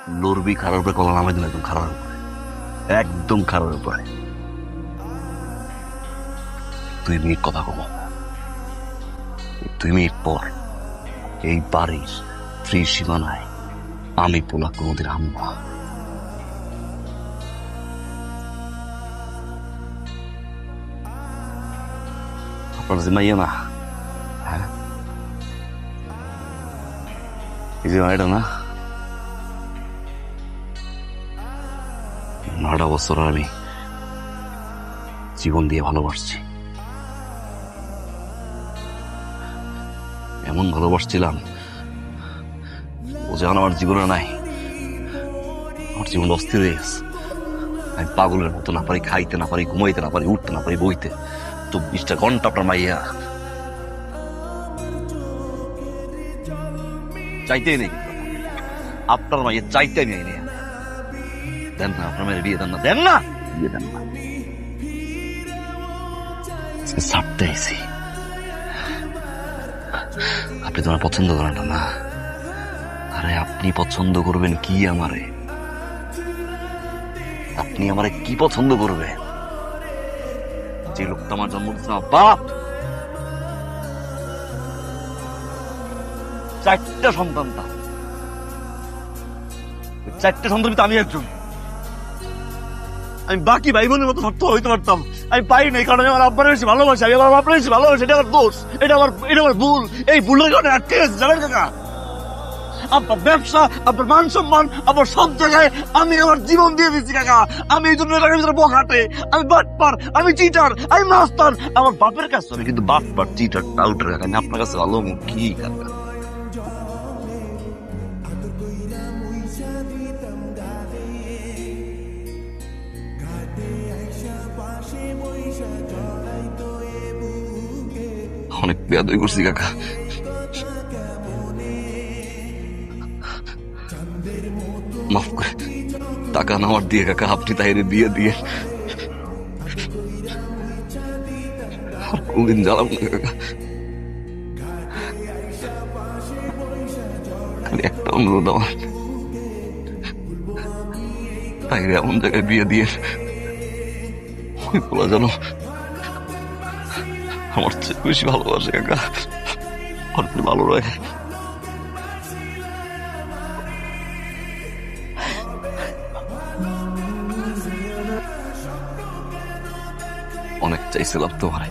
লড়বি খারাপ উপরে কলা নামাই দিন একদম খারাপ উপরে, একদম খারাপ উপরে। 2 মিনিট কথা কম, 2 মিনিট পর এই বাড়ির ফ্রি সীমানায় আমি পোলা কোনোদিন আনবো না। আপনার যে মাইয়া না, হ্যাঁ এই যে মাইটা না, 9টা বছর আমি জীবন দিয়ে ভালোবাসছি। এমন ভালোবাসছিলাম ও যেন আমার জীবনে নাই। আমার জীবন অস্থির হয়ে গেছে। আমি পাগলের মতো না পারি খাইতে, না পারি ঘুমাইতে, না পারি উঠতে, না পারি বইতে। 24টা ঘন্টা আপনার মাইয়া চাইতেই নেই, আপনার মাইয়া চাইতে নেই। দেন না আপনার মেয়ের বিয়ে দেন না, দেন না বিয়ে দেন না। ছাড়তে আইছি, আপনি তোমার পছন্দ করেন না। আরে আপনি পছন্দ করবেন কি আমারে? আপনি আমারে কি পছন্দ করবেন? যে লোকটা আমার জন্ম দিচ্ছে আমার বাপ, 4টা সন্তান, তার 4টে সন্তান আমি একজন। আমি বাকি ভাই বোনের মতো সত্য হইতে পারতাম, আমি পাই নাই, কারণ আমার আব্বার বেশি ভালোবাসি, আমি আমার বাপের বেশি ভালোবাসি। এটা আমার দোষ, এটা আমার ভুল। এই ভুলের কারণে আটকে গেছে, জানেন কাকা? আপনার ব্যবসা, আপনার মান সম্মান, আপনার সব জায়গায় আমি আমার জীবন দিয়ে দিচ্ছি কাকা। আমি এই জন্য এলাকার ভিতরে বখাটে, আমি বাটপার, আমি চিটার, আমি মাস্তান। আমার বাপের কাছে আমি কিন্তু বাটপার, চিটার, টাউটার কাকা। আমি আপনার কাছে ভালো কি কাকা? অনেক বেয়াদবি করছি কাকা, মাফ করে টাকা নামার দিয়ে কাকা আপনি তাইরে বিয়ে দিয়ে কোনদিন জ্বালাম না কাকা। খালি একটা অনুরোধ আমার, তাইরে এমন জায়গায় বিয়ে দিয়ে ওই বলা যেন আমার চেয়ে বেশি ভালোবাসে কাকা, অনেক ভালো রয়ে। অনেক চাইছিলাম তোমারে,